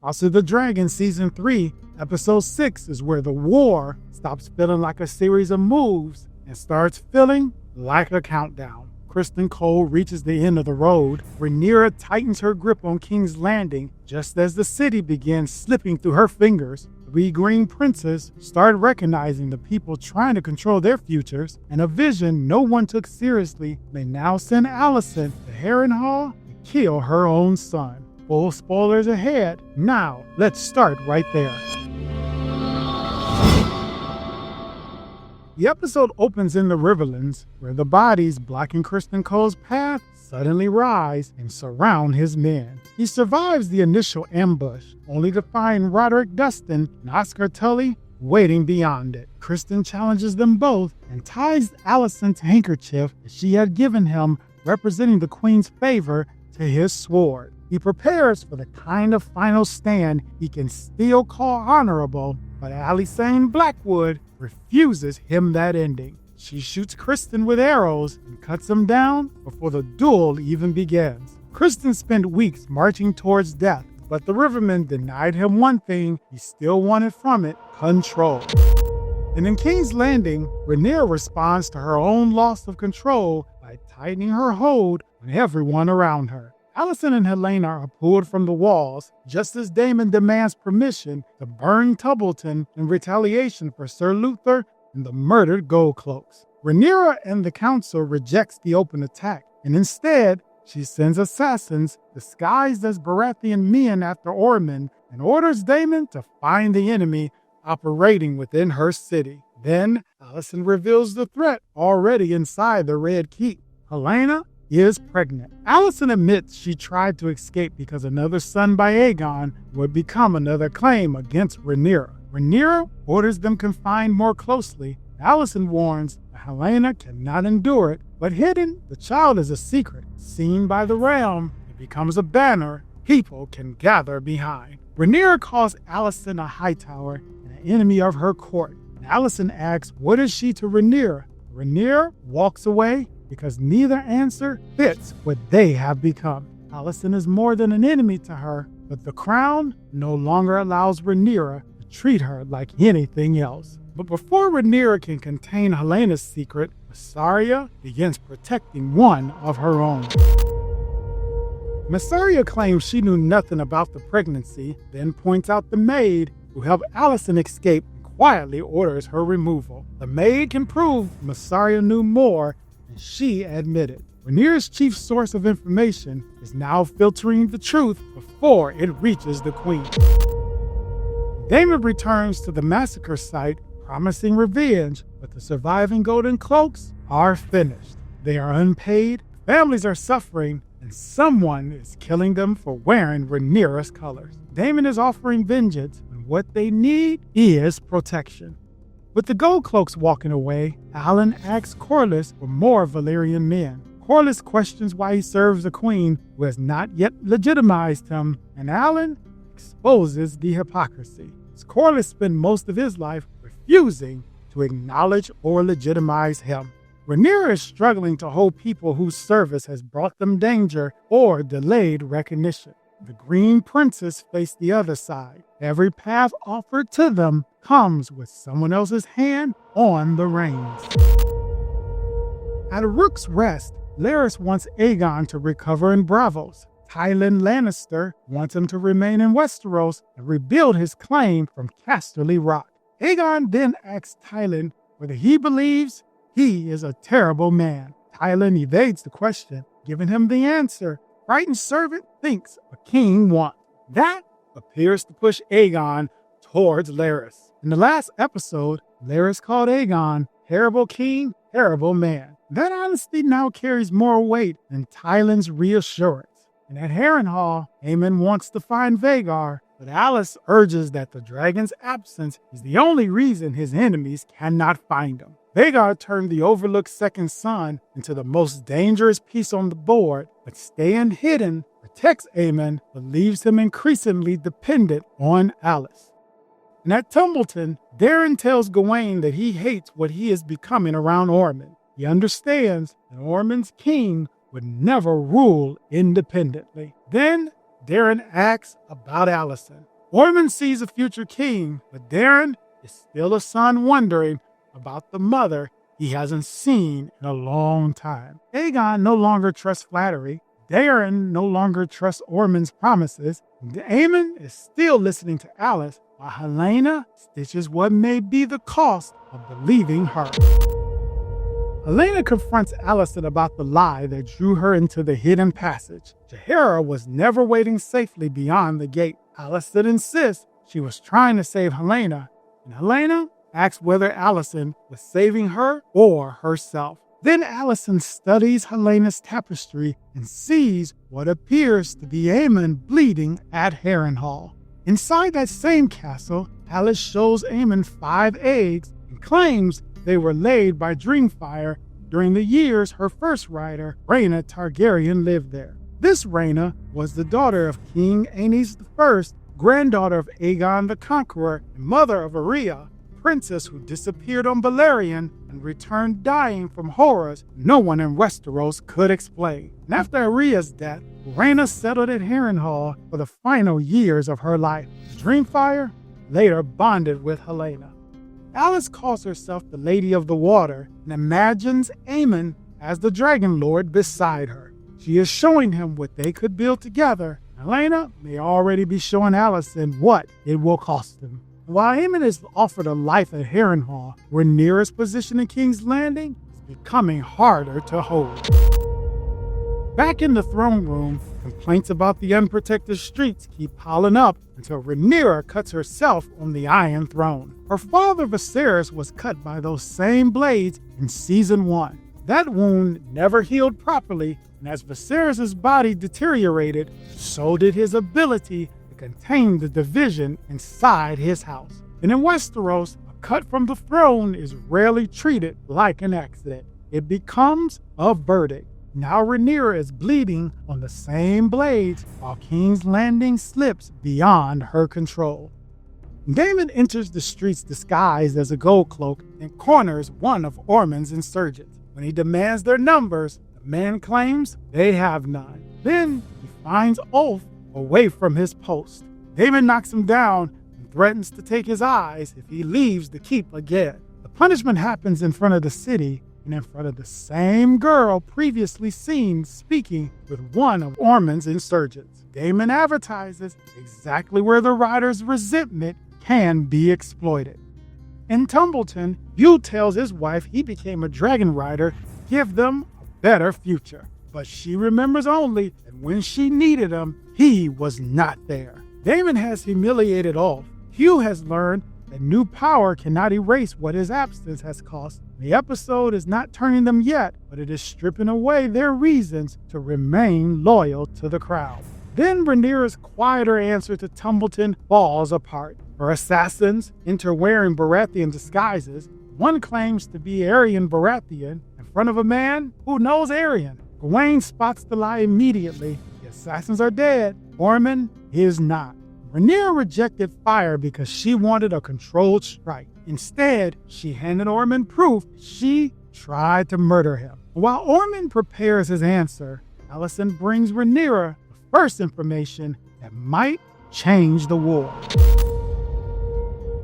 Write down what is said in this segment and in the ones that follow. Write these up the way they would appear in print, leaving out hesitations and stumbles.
House of the Dragon Season 3, Episode 6 is where the war stops feeling like a series of moves and starts feeling like a countdown. Criston Cole reaches the end of the road. Rhaenyra tightens her grip on King's Landing just as the city begins slipping through her fingers. Three green princes start recognizing the people trying to control their futures, and a vision no one took seriously may now send Alicent to Harrenhal to kill her own son. Full spoilers ahead. Now, let's start right there. The episode opens in the Riverlands, where the bodies blocking Criston Cole's path suddenly rise and surround his men. He survives the initial ambush, only to find Roderick Dustin and Oscar Tully waiting beyond it. Criston challenges them both and ties Alicent's handkerchief that she had given him, representing the Queen's favor, to his sword. He prepares for the kind of final stand he can still call honorable, but Alicent Blackwood refuses him that ending. She shoots Criston with arrows and cuts him down before the duel even begins. Criston spent weeks marching towards death, but the Rivermen denied him one thing he still wanted from it: control. And in King's Landing, Rhaenyra responds to her own loss of control by tightening her hold on everyone around her. Alicent and Helaena are pulled from the walls, just as Daemon demands permission to burn Tumbleton in retaliation for Sir Luther and the murdered Gold Cloaks. Rhaenyra and the council rejects the open attack, and instead, she sends assassins disguised as Baratheon men after Ormund and orders Daemon to find the enemy operating within her city. Then, Alicent reveals the threat already inside the Red Keep. Helaena is pregnant. Alicent admits she tried to escape because another son by Aegon would become another claim against Rhaenyra. Rhaenyra orders them confined more closely. Alicent warns that Helaena cannot endure it, but hidden, the child is a secret. Seen by the realm, it becomes a banner people can gather behind. Rhaenyra calls Alicent a Hightower and an enemy of her court. And Alicent asks, what is she to Rhaenyra? Rhaenyra walks away because neither answer fits what they have become. Alicent is more than an enemy to her, but the crown no longer allows Rhaenyra to treat her like anything else. But before Rhaenyra can contain Helena's secret, Mysaria begins protecting one of her own. Mysaria claims she knew nothing about the pregnancy, then points out the maid who helped Alicent escape and quietly orders her removal. The maid can prove Mysaria knew more, and she admitted. Rhaenyra's chief source of information is now filtering the truth before it reaches the queen. Daemon returns to the massacre site, promising revenge, but the surviving Golden Cloaks are finished. They are unpaid, families are suffering, and someone is killing them for wearing Rhaenyra's colors. Daemon is offering vengeance, and what they need is protection. With the Gold Cloaks walking away, Alan asks Corlys for more Velaryon men. Corlys questions why he serves the queen who has not yet legitimized him, and Alan exposes the hypocrisy. As Corlys spent most of his life refusing to acknowledge or legitimize him. Rhaenyra is struggling to hold people whose service has brought them danger or delayed recognition. The Green Princes face the other side. Every path offered to them comes with someone else's hand on the reins. At a Rook's Rest, Larys wants Aegon to recover in Braavos. Tyland Lannister wants him to remain in Westeros and rebuild his claim from Casterly Rock. Aegon then asks Tyland whether he believes he is a terrible man. Tyland evades the question, giving him the answer frightened servant thinks a king wants. That appears to push Aegon towards Larys. In the last episode, Larys called Aegon terrible king, terrible man. That honesty now carries more weight than Tyland's reassurance. And at Harrenhal, Aemond wants to find Vhagar, but Alicent urges that the dragon's absence is the only reason his enemies cannot find him. Vhagar turned the overlooked second son into the most dangerous piece on the board, but staying hidden protects Aemond, but leaves him increasingly dependent on Alicent. And at Tumbleton, Daeron tells Gawain that he hates what he is becoming around Ormund. He understands that Ormund's king would never rule independently. Then Daeron asks about Alicent. Ormund sees a future king, but Daeron is still a son wondering about the mother he hasn't seen in a long time. Aegon no longer trusts flattery. Daeron no longer trusts Ormund's promises. Aemond is still listening to Alice, while Helaena stitches what may be the cost of believing her. Helaena confronts Alicent about the lie that drew her into the hidden passage. Jaehaera was never waiting safely beyond the gate. Alicent insists she was trying to save Helaena, and Helaena asks whether Alicent was saving her or herself. Then Alicent studies Helena's tapestry and sees what appears to be Aemond bleeding at Harrenhal. Inside that same castle, Alice shows Aemond 5 eggs and claims they were laid by Dreamfyre during the years her first rider, Rhaena Targaryen, lived there. This Rhaena was the daughter of King Aenys I, granddaughter of Aegon the Conqueror, and mother of Aria, princess who disappeared on Velaryon and returned dying from horrors no one in Westeros could explain. And after Aria's death, Rhaena settled at Harrenhal for the final years of her life. Dreamfyre later bonded with Helaena. Alice calls herself the Lady of the Water and imagines Aemond as the Dragon Lord beside her. She is showing him what they could build together. Helaena may already be showing Alicent what it will cost them. While Aemond is offered a life at Harrenhal, Rhaenyra's position in King's Landing is becoming harder to hold. Back in the throne room, complaints about the unprotected streets keep piling up until Rhaenyra cuts herself on the Iron Throne. Her father Viserys was cut by those same blades in Season 1. That wound never healed properly, and as Viserys' body deteriorated, so did his ability to contain the division inside his house. And in Westeros, a cut from the throne is rarely treated like an accident. It becomes a verdict. Now Rhaenyra is bleeding on the same blades while King's Landing slips beyond her control. Daemon enters the streets disguised as a Gold Cloak and corners one of Ormund's insurgents. When he demands their numbers, the man claims they have none. Then he finds Ulf away from his post. Daemon knocks him down and threatens to take his eyes if he leaves the keep again. The punishment happens in front of the city and in front of the same girl previously seen speaking with one of Ormund's insurgents. Daemon advertises exactly where the rider's resentment can be exploited. In Tumbleton, Hugh tells his wife he became a dragon rider to give them a better future. But she remembers only that when she needed him, he was not there. Daemon has humiliated Ulf. Hugh has learned that new power cannot erase what his absence has cost. The episode is not turning them yet, but it is stripping away their reasons to remain loyal to the crown. Then Rhaenyra's quieter answer to Tumbleton falls apart. Her assassins enter wearing Baratheon disguises. One claims to be Aryan Baratheon in front of a man who knows Aryan. Gawain spots the lie immediately. The assassins are dead. Ormund is not. Rhaenyra rejected fire because she wanted a controlled strike. Instead, she handed Ormund proof she tried to murder him. While Ormund prepares his answer, Alicent brings Rhaenyra the first information that might change the war.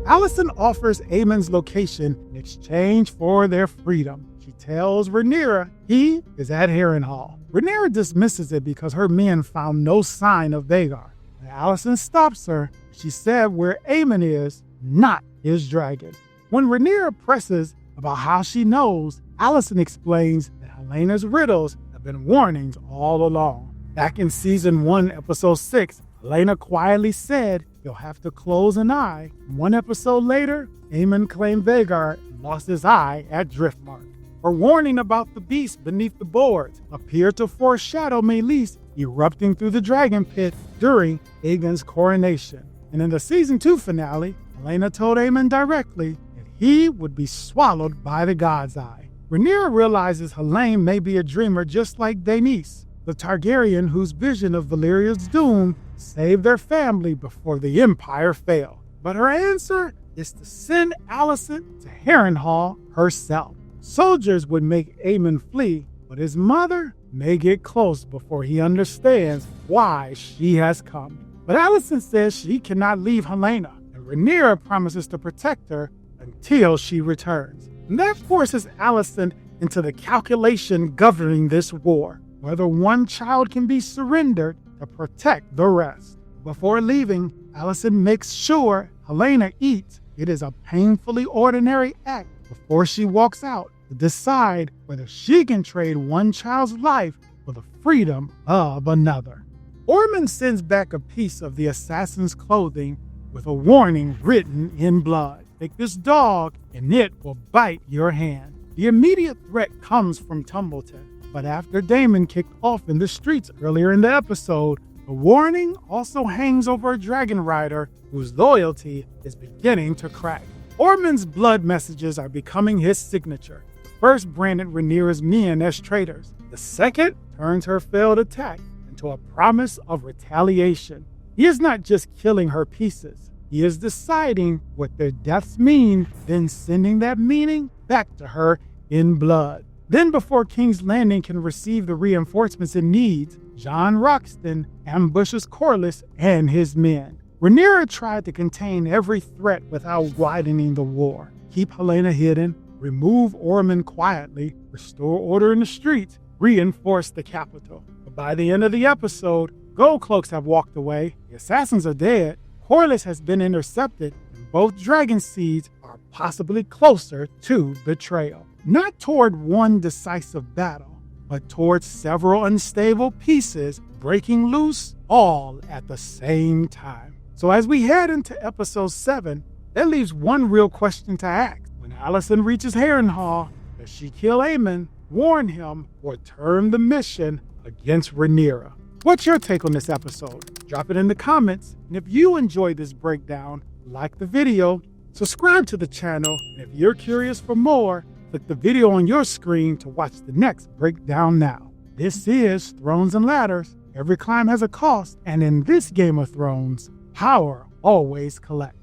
Alicent offers Aemond's location in exchange for their freedom. She tells Rhaenyra he is at Harrenhal. Rhaenyra dismisses it because her men found no sign of Vhagar. Alicent stops her. She said where Aemond is, not his dragon. When Rhaenyra presses about how she knows, Alicent explains that Helena's riddles have been warnings all along. Back in Season 1, Episode 6, Helaena quietly said he'll have to close an eye. 1 episode later, Aemond claimed Vhagar and lost his eye at Driftmark. Her warning about the beast beneath the boards appeared to foreshadow Meleys erupting through the dragon pit during Aegon's coronation. And in the Season 2 finale, Helaena told Aemond directly that he would be swallowed by the God's Eye. Rhaenyra realizes Helaena may be a dreamer just like Daenerys, the Targaryen whose vision of Valeria's doom saved their family before the Empire fell. But her answer is to send Alicent to Harrenhal herself. Soldiers would make Aemond flee, but his mother may get close before he understands why she has come. But Alicent says she cannot leave Helaena, and Rhaenyra promises to protect her until she returns. And that forces Alicent into the calculation governing this war, whether one child can be surrendered to protect the rest. Before leaving, Alicent makes sure Helaena eats. It is a painfully ordinary act before she walks out to decide whether she can trade one child's life for the freedom of another. Ormund sends back a piece of the assassin's clothing with a warning written in blood. Take this dog and it will bite your hand. The immediate threat comes from Tumbleton, but after Daemon kicked off in the streets earlier in the episode, the warning also hangs over a dragon rider whose loyalty is beginning to crack. Ormund's blood messages are becoming his signature. The first branded Rhaenyra's men as traitors. The second turns her failed attack into a promise of retaliation. He is not just killing her pieces. He is deciding what their deaths mean, then sending that meaning back to her in blood. Then before King's Landing can receive the reinforcements it needs, Jon Roxton ambushes Corlys and his men. Rhaenyra tried to contain every threat without widening the war. Keep Helaena hidden, remove Ormund quietly, restore order in the streets, reinforce the capital. But by the end of the episode, Gold Cloaks have walked away, the assassins are dead, Corlys has been intercepted, and both dragon seeds are possibly closer to betrayal. Not toward one decisive battle, but towards several unstable pieces breaking loose all at the same time. So as we head into episode 7, that leaves one real question to ask. When Alicent reaches Harrenhal, does she kill Aemond, warn him, or turn the mission against Rhaenyra? What's your take on this episode? Drop it in the comments, and if you enjoyed this breakdown, like the video, subscribe to the channel, and if you're curious for more, click the video on your screen to watch the next breakdown now. This is Thrones and Ladders. Every climb has a cost, and in this Game of Thrones, power always collects.